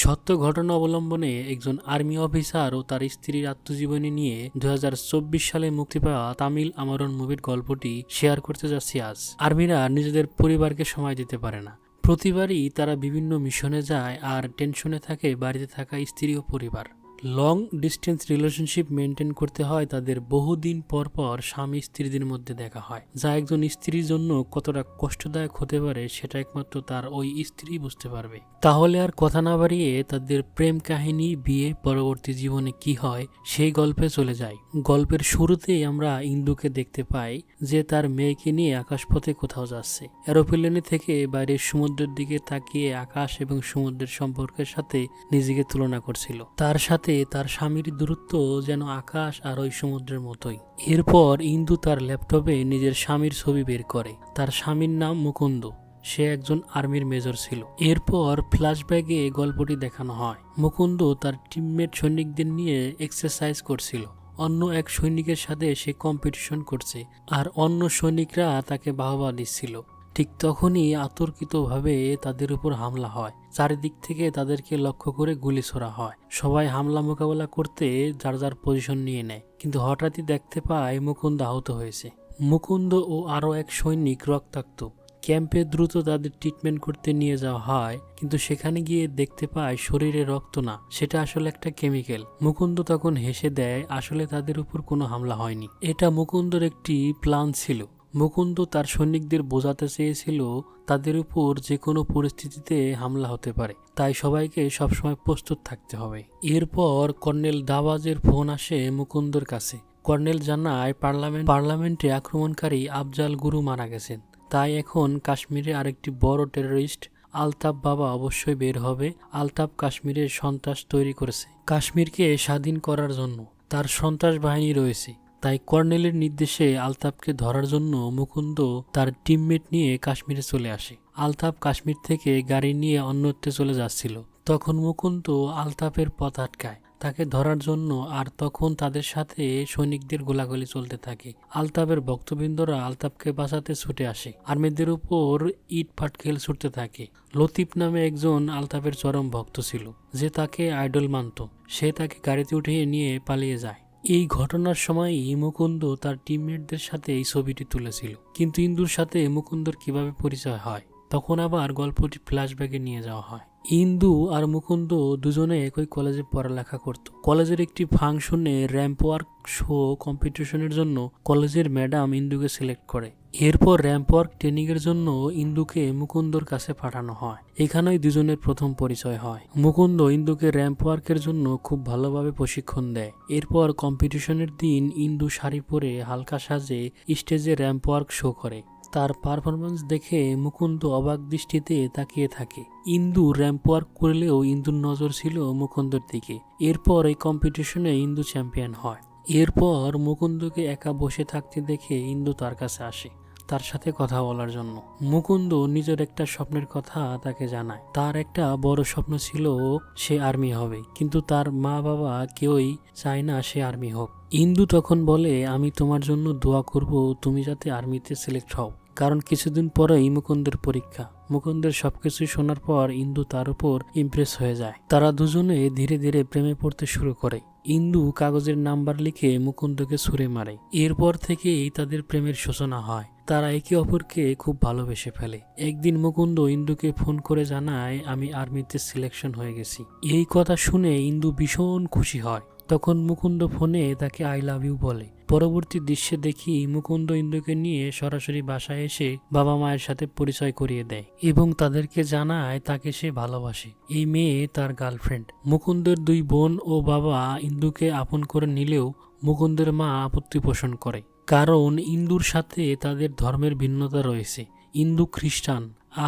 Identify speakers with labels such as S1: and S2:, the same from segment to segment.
S1: সত্য ঘটনা অবলম্বনে একজন আর্মি অফিসার ও তার স্ত্রীর আত্মজীবনী নিয়ে 2024 সালে মুক্তি পাওয়া তামিল আমারন মুভির গল্পটি শেয়ার করতে যাচ্ছি আজ। আর্মিরা নিজেদের পরিবারকে সময় দিতে পারে না। প্রতিবারই তারা বিভিন্ন মিশনে যায় আর টেনশনে থাকে বাড়িতে থাকা স্ত্রী ও পরিবার। লং ডিস্টেন্স রিলেশনশিপ মেনটেন করতে হয় তাদের। বহুদিন পর পর স্বামী স্ত্রীদের মধ্যে দেখা হয়, যা একজন স্ত্রীর জন্য কতটা কষ্টদায়ক হতে পারে সেটা একমাত্র তার ওই স্ত্রী বুঝতে পারবে। তাহলে আর কথা না বাড়িয়ে তাদের প্রেম কাহিনী, বিয়ে, পরবর্তী জীবনে কি হয় সেই গল্পে চলে যায়। গল্পের শুরুতেই আমরা ইন্দুকে দেখতে পাই যে তার মেয়েকে নিয়ে আকাশপথে কোথাও যাচ্ছে। এরোপ্লেনে থেকে বাইরের সমুদ্রের দিকে তাকিয়ে আকাশ এবং সমুদ্রের সম্পর্কের সাথে নিজেকে তুলনা করছিল। তার সাথে তার স্বামীর দূরত্ব যেন আকাশ আর ওই সমুদ্রের মতোই। এরপর ইন্দু তার ল্যাপটপে নিজের স্বামীর ছবি বের করে। তার স্বামীর নাম মুকুন্দ, সে একজন আর্মির মেজর ছিল। এরপর ফ্ল্যাশব্যাকে গল্পটি দেখানো হয়। মুকুন্দ তার টিমমেট সৈনিকদের নিয়ে এক্সারসাইজ করছিল। অন্য এক সৈনিকের সাথে সে কম্পিটিশন করছে আর অন্য সৈনিকরা তাকে বাহবা দিচ্ছিল। ঠিক তখনই আতর্কিতভাবে তাদের উপর হামলা হয়। চারিদিক থেকে তাদেরকে লক্ষ্য করে গুলি ছোড়া হয়। সবাই হামলা মোকাবেলা করতে যার যার পজিশন নিয়ে নেয়, কিন্তু হঠাৎই দেখতে পায় মুকুন্দ আহত হয়েছে। মুকুন্দ ও আরও এক সৈনিক রক্তাক্ত। ক্যাম্পে দ্রুত তাদের ট্রিটমেন্ট করতে নিয়ে যাওয়া হয়, কিন্তু সেখানে গিয়ে দেখতে পায় শরীরে রক্ত না, সেটা আসলে একটা কেমিক্যাল। মুকুন্দ তখন হেসে দেয়, আসলে তাদের উপর কোনো হামলা হয়নি, এটা মুকুন্দর একটি প্ল্যান ছিল। মুকুন্দ তার সৈনিকদের বোঝাতে চেয়েছিল তাদের উপর যে কোনো পরিস্থিতিতে হামলা হতে পারে, তাই সবাইকে সবসময় প্রস্তুত থাকতে হবে। এরপর কর্নেল দাবাজের ফোন আসে মুকুন্দর কাছে। কর্নেল জানায় পার্লামেন্টে আক্রমণকারী আফজাল গুরু মারা গেছেন, তাই এখন কাশ্মীরে আরেকটি বড় টেররিস্ট আলতাফ বাবা অবশ্যই বের হবে। আলতাফ কাশ্মীরের সন্ত্রাস তৈরি করেছে। কাশ্মীরকে স্বাধীন করার জন্য তার সন্ত্রাস বাহিনী রয়েছে। তাই কর্নেলের নির্দেশে আলতাফকে ধরার জন্য মুকুন্দ তার টিমমেট নিয়ে কাশ্মীরে চলে আসে। আলতাফ কাশ্মীর থেকে গাড়ি নিয়ে অন্যত্রে চলে যাচ্ছিল। তখন মুকুন্দ আলতাফের পথ আটকায় তাকে ধরার জন্য, আর তখন তাদের সাথে সৈনিকদের গোলাগুলি চলতে থাকে। আলতাফের ভক্তবৃন্দরা আলতাফকে বাঁচাতে ছুটে আসে। আর্মিদের উপর ইট পাটকেল ছুটতে থাকে। লতিফ নামে একজন আলতাফের চরম ভক্ত ছিল, যে তাকে আইডল মানত। সে তাকে গাড়িতে উঠিয়ে নিয়ে পালিয়ে যায়। এই ঘটনার সময়ই মুকুন্দ তার টিমমেটদের সাথে এই ছবিটি তুলেছিল। কিন্তু ইন্দুর সাথে মুকুন্দর কিভাবে পরিচয় হয়, তখন আবার গল্পটি ফ্ল্যাশব্যাকে নিয়ে যাওয়া হয়। ইন্দু আর মুকুন্দ দুজনে একই কলেজে পড়ালেখা করত। কলেজের একটি ফাংশনে র্যাম্প ওয়ার্ক শো কম্পিটিশনের জন্য কলেজের ম্যাডাম ইন্দুকে সিলেক্ট করে। এরপর র্যাম্প ওয়ার্ক ট্রেনিং এর জন্য ইন্দুকে মুকুন্দর কাছে পাঠানো হয়। এখানেই দুজনের প্রথম পরিচয় হয়। মুকুন্দ ইন্দুকে র্যাম্প ওয়ার্কের জন্য খুব ভালোভাবে প্রশিক্ষণ দেয়। এরপর কম্পিটিশনের দিন ইন্দু শাড়ি পরে হালকা সাজে স্টেজে র্যাম্প ওয়ার্ক শো করে। তার পারফরমেন্স দেখে মুকুন্দ অবাক দৃষ্টিতে তাকিয়ে থাকে। ইন্দু র্যাম্প ওয়ার্ক করলেও ইন্দুর নজর ছিল মুকুন্দর দিকে। এরপর এই কম্পিটিশনে ইন্দু চ্যাম্পিয়ন হয়। এরপর মুকুন্দকে একা বসে থাকতে দেখে ইন্দু তার কাছে আসে তার সাথে কথা বলার জন্য। মুকুন্দ নিজের একটা স্বপ্নের কথা তাকে জানায়। তার একটা বড় স্বপ্ন ছিল সে আর্মি হবে, কিন্তু তার মা বাবা কেউই চায় না সে আর্মি হোক। ইন্দু তখন বলে, আমি তোমার জন্য দোয়া করব তুমি যাতে আর্মিতে সিলেক্ট হও, কারণ কিছুদিন পরেই মুকুন্দের পরীক্ষা। মুকুন্দের সবকিছু শোনার পর ইন্দু তার উপর ইমপ্রেস হয়ে যায়। তারা দুজনে ধীরে ধীরে প্রেমে পড়তে শুরু করে। ইন্দু কাগজের নাম্বার লিখে মুকুন্দকে ছুঁড়ে মারে। এরপর থেকেই তাদের প্রেমের সূচনা হয়। তারা একে অপরকে খুব ভালোবেসে ফেলে। একদিন মুকুন্দ ইন্দুকে ফোন করে জানায়, আমি আর্মিতে সিলেকশন হয়ে গেছি। এই কথা শুনে ইন্দু ভীষণ খুশি হয়। তখন মুকুন্দ ফোনে তাকে আই লাভ ইউ বলে। পরবর্তী দৃশ্যে দেখি মুকুন্দ ইন্দুকে নিয়ে সরাসরি বাসায় এসে বাবা মায়ের সাথে পরিচয় করিয়ে দেয় এবং তাদেরকে জানায় তাকে সে ভালোবাসে। এই মেয়ে তার গার্লফ্রেন্ড। মুকুন্দের দুই বোন ও বাবা ইন্দুকে আপন করে নিলেও মুকুন্দের মা আপত্তি পোষণ করে, কারণ ইন্দুর সাথে তাদের ধর্মের ভিন্নতা রয়েছে। ইন্দু খ্রিস্টান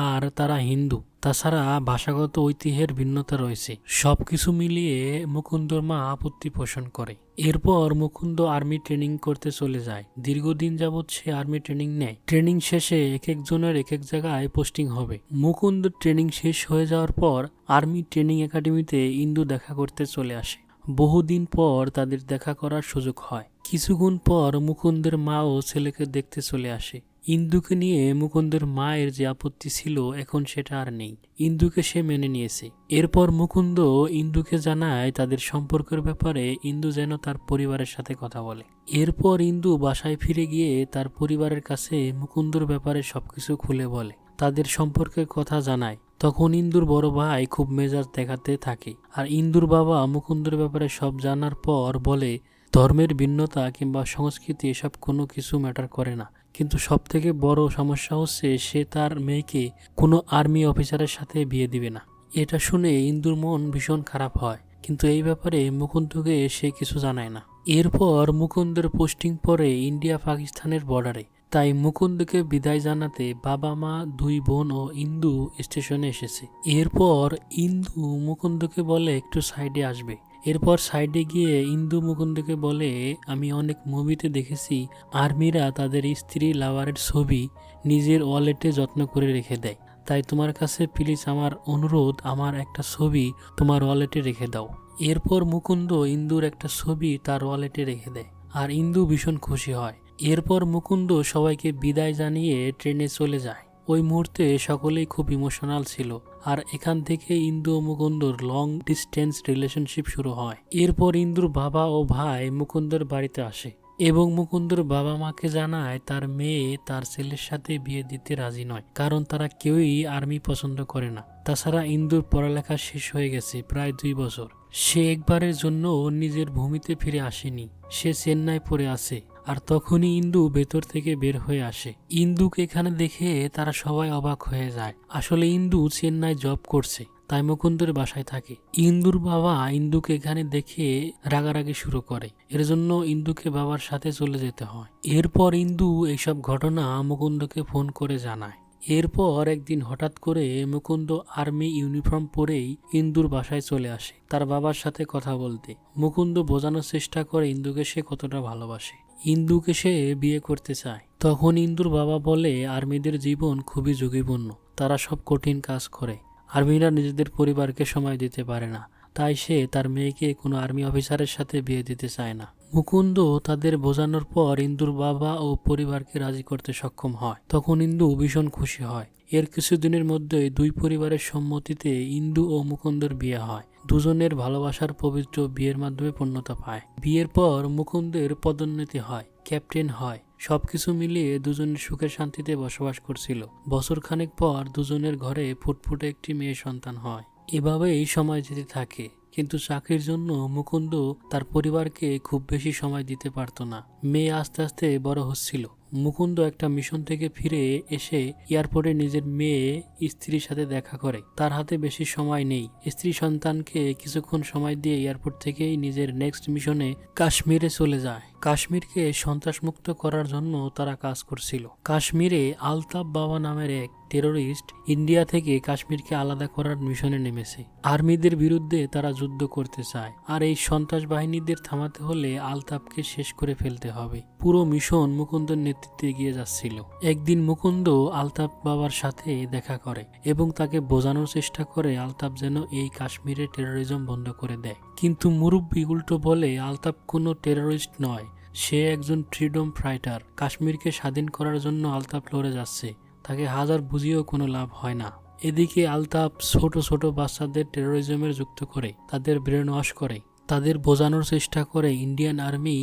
S1: আর তারা হিন্দু, তাছাড়া ভাষাগত ঐতিহ্যের ভিন্নতা রয়েছে। সবকিছু মিলিয়ে মুকুন্দর মা আপত্তি পোষণ করে। এরপর মুকুন্দ আর্মি ট্রেনিং করতে চলে যায়। দীর্ঘদিন যাবৎ সে আর্মি ট্রেনিং নেয়। ট্রেনিং শেষে এক একজনের এক এক জায়গায় পোস্টিং হবে। মুকুন্দ ট্রেনিং শেষ হয়ে যাওয়ার পর আর্মি ট্রেনিং একাডেমিতে ইন্দু দেখা করতে চলে আসে। বহুদিন পর তাদের দেখা করার সুযোগ হয়। কিছুক্ষণ পর মুকুন্দের মাও ছেলেকে দেখতে চলে আসে। ইন্দুকে নিয়ে মুকুন্দের মায়ের যে আপত্তি ছিল এখন সেটা আর নেই। ইন্দুকে সে মেনে নিয়েছে। এরপর মুকুন্দ ইন্দুকে জানায় তাদের সম্পর্কের ব্যাপারে ইন্দু যেন তার পরিবারের সাথে কথা বলে। এরপর ইন্দু বাসায় ফিরে গিয়ে তার পরিবারের কাছে মুকুন্দর ব্যাপারে সবকিছু খুলে বলে, তাদের সম্পর্কের কথা জানায়। তখন ইন্দুর বড় ভাই খুব মেজাজ দেখাতে থাকে, আর ইন্দুর বাবা মুকুন্দর ব্যাপারে সব জানার পর বলে ধর্মের ভিন্নতা কিংবা সংস্কৃতি এসব কোনো কিছু ম্যাটার করে না, কিন্তু সব থেকে বড় সমস্যা হচ্ছে সে তার মেয়েকে কোনো আর্মি অফিসারের সাথে বিয়ে দিবে না। এটা শুনে ইন্দুর মন ভীষণ খারাপ হয়, কিন্তু এই ব্যাপারে মুকুন্দকে সে কিছু জানায় না। এরপর মুকুন্দের পোস্টিং পড়ে ইন্ডিয়া পাকিস্তানের বর্ডারে। তাই মুকুন্দকে বিদায় জানাতে বাবা মা, দুই বোন ও ইন্দু স্টেশনে এসেছে। এরপর ইন্দু মুকুন্দকে বলে একটু সাইডে আসবে। এরপর সাইডে গিয়ে ইন্দু মুকুন্দকে বলে, আমি অনেক মুভিতে দেখেছি আর্মিরা তাদের স্ত্রী লাভারের ছবি নিজের ওয়ালেটে যত্ন করে রেখে দেয়, তাই তোমার কাছে প্লিজ আমার অনুরোধ, আমার একটা ছবি তোমার ওয়ালেটে রেখে দাও। এরপর মুকুন্দ ইন্দুর একটা ছবি তার ওয়ালেটে রেখে দেয়, আর ইন্দু ভীষণ খুশি হয়। এরপর মুকুন্দ সবাইকে বিদায় জানিয়ে ট্রেনে চলে যায়। ওই মুহূর্তে সকলেই খুব ইমোশনাল ছিল, আর এখান থেকে ইন্দু ও মুকুন্দর লং ডিস্টেন্স রিলেশনশিপ শুরু হয়। এরপর ইন্দুর বাবা ও ভাই মুকুন্দর বাড়িতে আসে এবং মুকুন্দর বাবা মাকে জানায় তার মেয়ে তার ছেলের সাথে বিয়ে দিতে রাজি নয়, কারণ তারা কেউই আর্মি পছন্দ করে না। তাছাড়া ইন্দুর পড়ালেখা শেষ হয়ে গেছে প্রায় 2 বছর। সে একবারের জন্য নিজের ভূমিতে ফিরে আসেনি, সে চেন্নাই পড়ে আছে। আর তখনই ইন্দু ভেতর থেকে বের হয়ে আসে। ইন্দুকে এখানে দেখে তারা সবাই অবাক হয়ে যায়। আসলে ইন্দু চেন্নাই জব করছে, তাই মুকুন্দের বাসায় থাকে। ইন্দুর বাবা ইন্দুকে এখানে দেখে রাগারাগি শুরু করে, এর জন্য ইন্দুকে বাবার সাথে চলে যেতে হয়। এরপর ইন্দু এইসব ঘটনা মুকুন্দকে ফোন করে জানায়। এরপর একদিন হঠাৎ করে মুকুন্দ আর্মি ইউনিফর্ম পরেই ইন্দুর বাসায় চলে আসে তার বাবার সাথে কথা বলতে। মুকুন্দ বোঝানোর চেষ্টা করে ইন্দুকে সে কতটা ভালোবাসে, ইন্দুকে সে বিয়ে করতে চায়। তখন ইন্দুর বাবা বলে আর্মিদের জীবন খুবই ঝুঁকিপূর্ণ, তারা সব কঠিন কাজ করে, আর্মিরা নিজেদের পরিবারকে সময় দিতে পারে না, তাই সে তার মেয়েকে কোনো আর্মি অফিসারের সাথে বিয়ে দিতে চায় না। মুকুন্দ তাদের বোঝানোর পর ইন্দুর বাবা ও পরিবারকে রাজি করতে সক্ষম হয়। তখন ইন্দু ভীষণ খুশি হয়। এর কিছুদিনের মধ্যে দুই পরিবারের সম্মতিতে ইন্দু ও মুকুন্দর বিয়ে হয়। দুজনের ভালোবাসার পবিত্র বিয়ের মাধ্যমে পূর্ণতা পায়। বিয়ের পর মুকুন্দের পদোন্নতি হয়, ক্যাপ্টেন হয়। সবকিছু মিলিয়ে দুজনের সুখে শান্তিতে বসবাস করছিল। বছরখানেক পর দুজনের ঘরে ফুটফুটে একটি মেয়ে সন্তান হয়। এভাবেই সময় যেতে থাকে, কিন্তু চাকরির জন্য মুকুন্দ তার পরিবারকে খুব বেশি সময় দিতে পারত না। মেয়ে আস্তে আস্তে বড় হচ্ছিল। মুকুন্দ একটা মিশন থেকে ফিরে এসে এয়ারপোর্টে নিজের মেয়ে স্ত্রীর সাথে দেখা করে। তার হাতে বেশি সময় নেই। স্ত্রী সন্তানকে কিছুক্ষণ সময় দিয়ে এয়ারপোর্ট থেকেই নিজের নেক্সট মিশনে কাশ্মীরে চলে যায়। কাশ্মীরকে সন্ত্রাসমুক্ত করার জন্য তারা কাজ করছিল। কাশ্মীরে আলতাফ বাবা নামের এক টেরোরিস্ট ইন্ডিয়া থেকে কাশ্মীরকে আলাদা করার মিশনে নেমেছে। আর্মিদের বিরুদ্ধে তারা যুদ্ধ করতে চায়, আর এই সন্ত্রাস বাহিনীদের থামাতে হলে আলতাফকে শেষ করে ফেলতে হবে। পুরো মিশন মুকুন্দর নেতৃত্বে এগিয়ে যাচ্ছিল। একদিন মুকুন্দ আলতাফ বাবার সাথে দেখা করে এবং তাকে বোঝানোর চেষ্টা করে আলতাফ যেন এই কাশ্মীরে টেরোরিজম বন্ধ করে দেয়। কিন্তু মুরব্বি উল্টো বলে আলতাফ কোনো টেরোরিস্ট নয়, সে একজন ফ্রিডম ফাইটার। কাশ্মীরকে স্বাধীন করার জন্য আলতাফ লড়ে যাচ্ছে, তাকে হাজার বুঝিয়েও কোনো লাভ হয় না। এদিকে আলতাফ ছোট ছোট বাচ্চাদের টেরোরিজমের যুক্ত করে, তাদের ব্রেন ওয়াশ করে, তাদের বোঝানোর চেষ্টা করে ইন্ডিয়ান আর্মি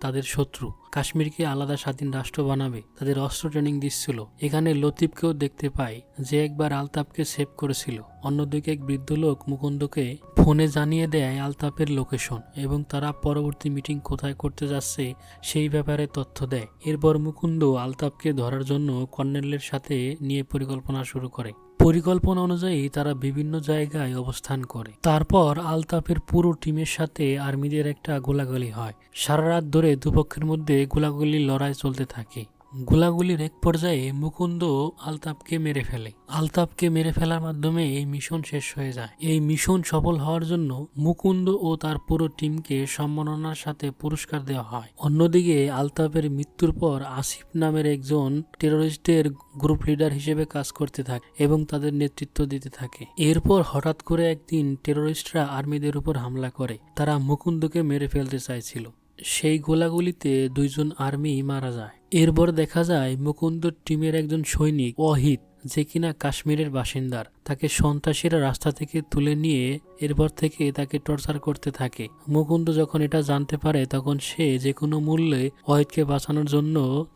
S1: তাদের শত্রু, কাশ্মীরকে আলাদা স্বাধীন রাষ্ট্র বানাবে। তাদের অস্ত্র ট্রেনিং দিচ্ছিল। এখানে লতিফকেও দেখতে পায়, যে একবার আলতাফকে সেভ করেছিল। অন্যদিকে এক বৃদ্ধ লোক মুকুন্দকে ফোনে জানিয়ে দেয় আলতাফের লোকেশন এবং তারা পরবর্তী মিটিং কোথায় করতে যাচ্ছে সেই ব্যাপারে তথ্য দেয়। এরপর মুকুন্দ আলতাফকে ধরার জন্য কর্নেলের সাথে নিয়ে পরিকল্পনা শুরু করে। পরিকল্পনা অনুযায়ী তারা বিভিন্ন জায়গায় অবস্থান করে। তারপর আলতাফের পুরো টিমের সাথে আর্মিদের একটা গোলাগুলি হয়। সারা রাত ধরে দুপক্ষের মধ্যে গোলাগুলির লড়াই চলতে থাকে। গোলাগুলির এক পর্যায়ে মুকুন্দ আলতাফকে মেরে ফেলে। আলতাফকে মেরে ফেলার মাধ্যমে এই মিশন শেষ হয়ে যায়। এই মিশন সফল হওয়ার জন্য মুকুন্দ ও তার পুরো টিমকে সম্মাননার সাথে পুরস্কার দেওয়া হয়। অন্যদিকে আলতাফের মৃত্যুর পর আসিফ নামের একজন টেরোরিস্টের গ্রুপ লিডার হিসেবে কাজ করতে থাকে এবং তাদের নেতৃত্ব দিতে থাকে। এরপর হঠাৎ করে একদিন টেরোরিস্টরা আর্মিদের উপর হামলা করে। তারা মুকুন্দকে মেরে ফেলতে চাইছিল, সেই গোলাগুলিতে 2জন আর্মি মারা যায়। এরপর দেখা যায় মুকুন্দর টিমের একজন সৈনিক ওয়াহিদ, যে কিনা কাশ্মীরের বাসিন্দার, তাকে সন্ত্রাসীরা রাস্তা থেকে তুলে নিয়ে এরপর থেকে তাকে টর্চার করতে থাকে। মুকুন্দ যখন এটা জানতে পারে তখন সে যে কোনো মূল্যে ওয়াহিদকে বাঁচানোর জন্য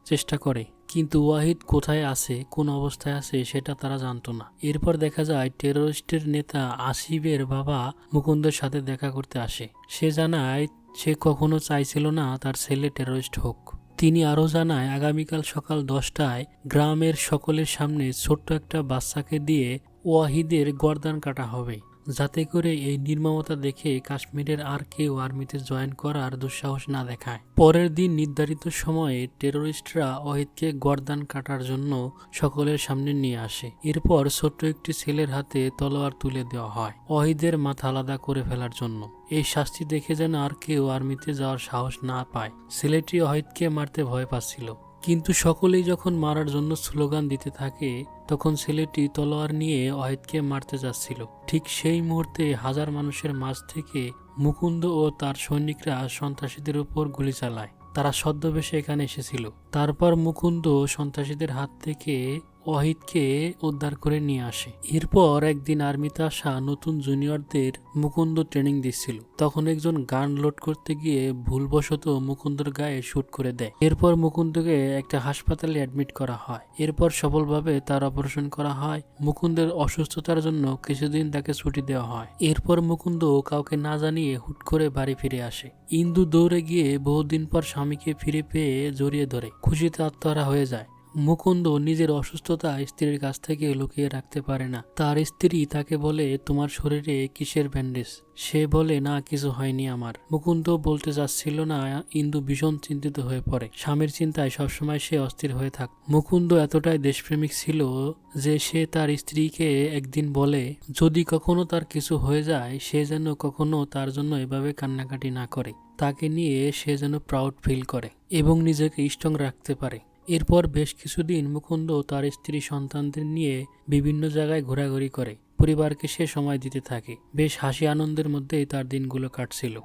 S1: চেষ্টা করে, কিন্তু ওয়াহিদ কোথায় আছে, কোন অবস্থায় আছে সেটা তারা জানতো না। এরপর দেখা যায় টেরোরিস্টের নেতা আসিফের বাবা মুকুন্দের সাথে দেখা করতে আসে। সে জানায় সে কখনো চাইছিল না তার ছেলে টেরোরিস্ট হোক। তিনি আরও জানায় আগামীকাল সকাল 10টায় গ্রামের সকলের সামনে ছোট্ট একটা বাচ্চাকে দিয়ে ওয়াহিদের গর্দান কাটা হবে, যাতে করে এই নির্মমতা দেখে কাশ্মীরের আর কেউ আর্মিতে জয়েন করার দুঃসাহস না দেখায়। পরের দিন নির্ধারিত সময়ে টেরোরিস্টরা ওয়াহিদকে গর্দান কাটার জন্য সকলের সামনে নিয়ে আসে। এরপর ছোট্ট একটি ছেলের হাতে তলোয়ার তুলে দেওয়া হয় ওয়াহিদের মাথা আলাদা করে ফেলার জন্য। এই শাস্তি দেখে যেন আর কেউ আর্মিতে যাওয়ার সাহস না পায়। ছেলেটি ওয়াহিদকে মারতে ভয় পাচ্ছিল, কিন্তু সকলেই যখন মারার জন্য স্লোগান দিতে থাকে তখন ছেলেটি তলোয়ার নিয়ে ওয়াহিদকে মারতে যাচ্ছিল। ঠিক সেই মুহূর্তে হাজার মানুষের মাঝ থেকে মুকুন্দ ও তার সৈনিকরা সন্ত্রাসীদের উপর গুলি চালায়। তারা ছদ্মবেশে এখানে এসেছিল। তারপর মুকুন্দ সন্ত্রাসীদের হাত থেকে ওয়াহিদকে উদ্ধার করে নিয়ে আসে। এরপর একদিন আর্মিতে আসা নতুন জুনিয়রদের মুকুন্দ ট্রেনিং দিচ্ছিল। তখন একজন গান লোড করতে গিয়ে ভুলবশত মুকুন্দর গায়ে শুট করে দেয়। এরপর মুকুন্দকে একটা হাসপাতালে অ্যাডমিট করা হয়। এরপর সফলভাবে তার অপারেশন করা হয়। মুকুন্দের অসুস্থতার জন্য কিছুদিন তাকে ছুটি দেওয়া হয়। এরপর মুকুন্দ কাউকে না জানিয়ে হুট করে বাড়ি ফিরে আসে। ইন্দু দৌড়ে গিয়ে বহুদিন পর স্বামীকে ফিরে পেয়ে জড়িয়ে ধরে খুশিতে আত্মহারা হয়ে যায়। মুকুন্দ নিজের অসুস্থতা স্ত্রীর কাছ থেকে লুকিয়ে রাখতে পারে না। তার স্ত্রী তাকে বলে, তোমার শরীরে কিসের ব্যান্ডেজ? সে বলে, না কিছু হয়নি আমার। মুকুন্দ বলতে চাচ্ছিল না। ইন্দু ভীষণ চিন্তিত হয়ে পড়ে। স্বামীর চিন্তায় সবসময় সে অস্থির হয়ে থাকে। মুকুন্দ এতটাই দেশপ্রেমিক ছিল যে সে তার স্ত্রীকে একদিন বলে, যদি কখনো তার কিছু হয়ে যায় সে যেন কখনো তার জন্য এভাবে কান্নাকাটি না করে। তাকে নিয়ে সে যেন প্রাউড ফিল করে এবং নিজেকে স্ট্রং রাখতে পারে। এরপর বেশ কিছুদিন মুকুন্দ তার স্ত্রী সন্তানদের নিয়ে বিভিন্ন জায়গায় ঘোরাঘুরি করে পরিবারকে সে সময় দিতে থাকে। বেশ হাসি আনন্দের মধ্যেই তার দিনগুলো কাটছিল।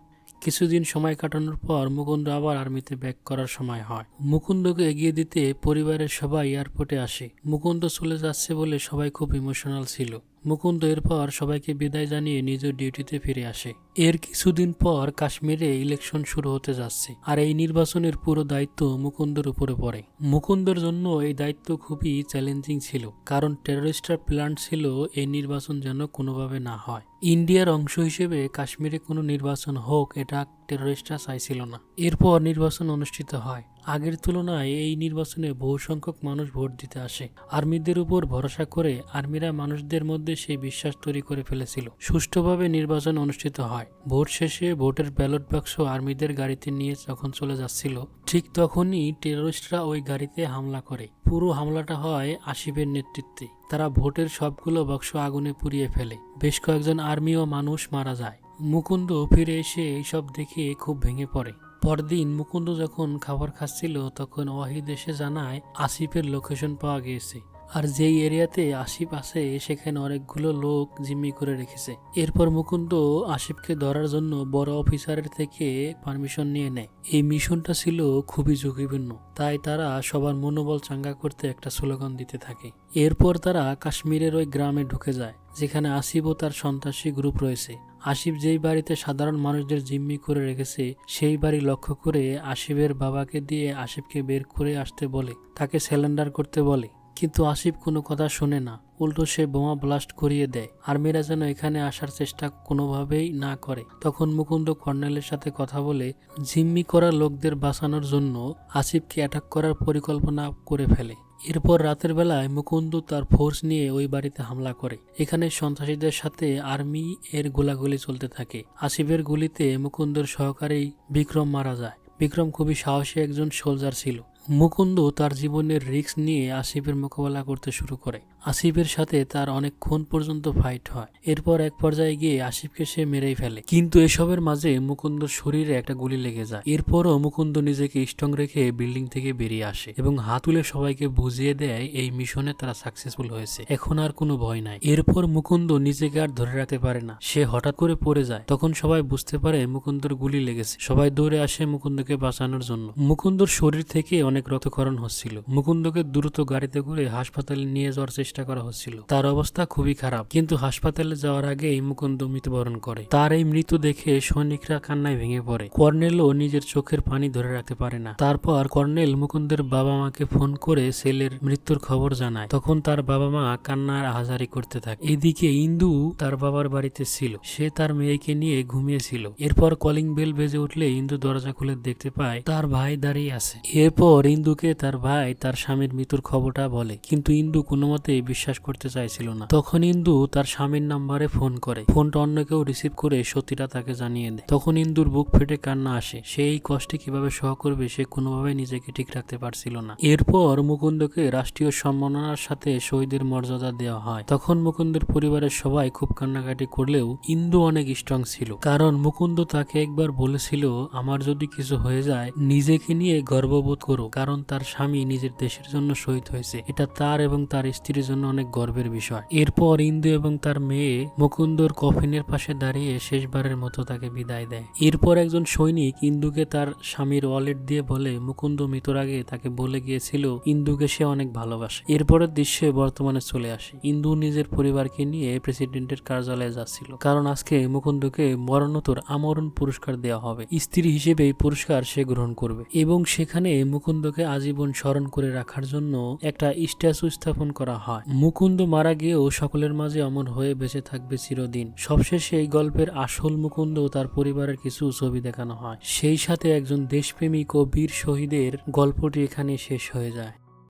S1: কিছুদিন সময় কাটানোর পর মুকুন্দ আবার আর্মিতে ব্যাক করার সময় হয়। মুকুন্দকে এগিয়ে দিতে পরিবারের সবাই এয়ারপোর্টে আসে। মুকুন্দ চলে যাচ্ছে বলে সবাই খুব ইমোশনাল ছিল। মুকুন্দ এরপর সবাইকে বিদায় জানিয়ে নিজ ডিউটিতে ফিরে আসে। এর কিছুদিন পর কাশ্মীরে ইলেকশন শুরু হতে যাচ্ছে, আর এই নির্বাচনের পুরো দায়িত্ব মুকুন্দর উপরে পড়ে। মুকুন্দর জন্য এই দায়িত্ব খুবই চ্যালেঞ্জিং ছিল, কারণ টেরোরিস্টরা প্ল্যান ছিল এই নির্বাচন যেন কোনোভাবে না হয়। ইন্ডিয়ার অংশ হিসেবে কাশ্মীরে কোনো নির্বাচন হোক এটা টেরোরিস্টরা চাইছিল না। এরপর নির্বাচন অনুষ্ঠিত হয়। আগের তুলনায় এই নির্বাচনে বহু সংখ্যক মানুষ ভোট দিতে আসে। আর্মিদের উপর ভরসা করে আর্মিরা মানুষদের মধ্যে সেই বিশ্বাস তৈরি করে ফেলেছিল। সুষ্ঠুভাবে নির্বাচন অনুষ্ঠিত হয়। ভোট শেষে ভোটের ব্যালট বাক্স আর্মিদের গাড়িতে নিয়ে যখন চলে যাচ্ছিল, ঠিক তখনই টেরোরিস্টরা ওই গাড়িতে হামলা করে। পুরো হামলাটা হয় আসিফের নেতৃত্বে। তারা ভোটের সবগুলো বাক্স আগুনে পুড়িয়ে ফেলে। বেশ কয়েকজন আর্মি ও মানুষ মারা যায়। মুকুন্দ ফিরে এসে এইসব দেখে খুব ভেঙে পড়ে। পরদিন মুকুন্দ যখন খাবার খাচ্ছিল তখন ওয়াহিদ এসে জানায় আসিফের লোকেশন পাওয়া গিয়েছে, আর যেই এরিয়াতে আসিফ আছে সেখানে অনেকগুলো লোক জিম্মি করে রেখেছে। এরপর মুকুন্দ আসিফকে ধরার জন্য বড় অফিসারের থেকে পারমিশন নিয়ে নেয়। এই মিশনটা ছিল খুবই ঝুঁকিপূর্ণ, তাই তারা সবার মনোবল চাঙ্গা করতে একটা স্লোগান দিতে থাকে। এরপর তারা কাশ্মীরের ওই গ্রামে ঢুকে যায় যেখানে আসিফ ও তার সন্ত্রাসী গ্রুপ রয়েছে। আসিফ যেই বাড়িতে সাধারণ মানুষদের জিম্মি করে রেখেছে সেই বাড়ি লক্ষ্য করে আসিফের বাবাকে দিয়ে আসিফকে বের করে আসতে বলে, তাকে সারেন্ডার করতে বলে। কিন্তু আসিফ কোনো কথা শোনে না, উল্টো সে বোমা ব্লাস্ট করিয়ে দেয়। আর্মিরা যেন এখানে আসার চেষ্টা কোনোভাবেই না করে। তখন মুকুন্দ কর্নেলের সাথে কথা বলে জিম্মি করা লোকদের বাঁচানোর জন্য আসিফকে অ্যাটাক করার পরিকল্পনা করে ফেলে। এরপর রাতের বেলায় মুকুন্দ তার ফোর্স নিয়ে ওই বাড়িতে হামলা করে। এখানে সন্ত্রাসীদের সাথে আর্মি এর গোলাগুলি চলতে থাকে। আসিফের গুলিতে মুকুন্দর সহকারী বিক্রম মারা যায়। বিক্রম খুবই সাহসী একজন সোলজার ছিল। মুকুন্দ তার জীবনের রিস্ক নিয়ে আসিফের মোকাবেলা করতে শুরু করে। আসিফের সাথে তার অনেকক্ষণ পর্যন্ত ফাইট হয়। এরপর এক পর্যায়ে গিয়ে আসিফকে সে মেরেই ফেলে, কিন্তু এসবের মাঝে মুকুন্দর শরীরে একটা গুলি লেগে যায়। এরপরও মুকুন্দ নিজেকে স্ট্রং রেখে বিল্ডিং থেকে বেরিয়ে আসে এবং হাত তুলে সবাইকে বুঝিয়ে দেয় এই মিশনে তারা সাকসেসফুল হয়েছে, এখন আর কোনো ভয় নাই। এরপর মুকুন্দ নিজেকে আর ধরে রাখতে পারে না, সে হঠাৎ করে পড়ে যায়। তখন সবাই বুঝতে পারে মুকুন্দর গুলি লেগেছে। সবাই দৌড়ে আসে মুকুন্দকে বাঁচানোর জন্য। মুকুন্দর শরীর থেকে অনেক রক্তক্ষরণ হচ্ছিল। মুকুন্দকে দ্রুত গাড়িতে করে হাসপাতালে নিয়ে যাওয়ার চেষ্টা করা হচ্ছিল। তার অবস্থা খুবই খারাপ, কিন্তু হাসপাতালে যাওয়ার আগেই মুকুন্দ মৃত্যুবরণ করে। তার এই মৃত্যু দেখে সৈনিকরা কান্নায় ভেঙে পড়ে। কর্নেলও নিজের চোখের পানি ধরে রাখতে পারে না। তারপর কর্নেল মুকুন্দের বাবা মাকে ফোন করে ছেলের মৃত্যুর খবর জানায়। তখন তার বাবা মা কান্নার আহাজারি করতে থাকে। এদিকে ইন্দু তার বাবার বাড়িতে ছিল, সে তার মেয়েকে নিয়ে ঘুমিয়েছিল। এরপর কলিং বেল বেজে উঠলে ইন্দু দরজা খুলে দেখতে পায় তার ভাই দাঁড়িয়ে আছে। এরপর ইন্দুকে তার ভাই তার স্বামীর মৃত্যুর খবরটা বলে, কিন্তু ইন্দু কোনো মতে বিশ্বাস করতে চাইছিল না। তখন ইন্দু তার স্বামীর নাম্বারে ফোন করে। ফোনটা অন্য কেউ রিসিভ করে সত্যিটা তাকে জানিয়ে দেয়। তখন ইন্দুর বুক ফেটে কান্না আসে। সে এই কষ্টে কিভাবে সহ করবে সে কোনোভাবে নিজেকে ঠিক রাখতে পারছিল না। এরপর মুকুন্দকে রাষ্ট্রীয় সম্মাননার সাথে শহীদের মর্যাদা দেওয়া হয়। তখন মুকুন্দের পরিবারের সবাই খুব কান্নাকাটি করলেও ইন্দু অনেক স্ট্রং ছিল, কারণ মুকুন্দ তাকে একবার বলেছিল, আমার যদি কিছু হয়ে যায় নিজেকে নিয়ে গর্ববোধ করো, কারণ তার স্বামী নিজের দেশের জন্য শহীদ হয়েছে। এটা তার এবং তার স্ত্রীর জন্য অনেক গর্বের বিষয়। এরপর ইন্দু এবং তার মেয়ে মুকুন্দর কফিনের পাশে দাঁড়িয়ে শেষবারের মতো তাকে বিদায় দেয়। এরপর একজন সৈনিক ইন্দুকে তার স্বামীর ওয়ালেট দিয়ে বলে মুকুন্দ মৃত্যুর আগে তাকে বলে গিয়েছিল ইন্দুকে সে অনেক ভালোবাসে। এরপরের দৃশ্যে বর্তমানে চলে আসে। ইন্দু নিজের পরিবারকে নিয়ে প্রেসিডেন্টের কার্যালয়ে যাচ্ছিল, কারণ আজকে মুকুন্দকে মরণোত্তর আমরণ পুরস্কার দেওয়া হবে। স্ত্রী হিসেবে এই পুরস্কার সে গ্রহণ করবে এবং সেখানে মুকুন্দকে আজীবন স্মরণ করে রাখার জন্য একটা স্ট্যাচু স্থাপন করা হয়। মুকুন্দ মারা গিয়েও সকলের মাঝে অমর হয়ে বেঁচে থাকবে চিরদিন। সবশেষে এই গল্পের আসল মুকুন্দ ও তার পরিবারের কিছু ছবি দেখানো হয়। সেই সাথে একজন দেশপ্রেমিক ও বীর শহীদের গল্পটি এখানে শেষ হয়ে যায়।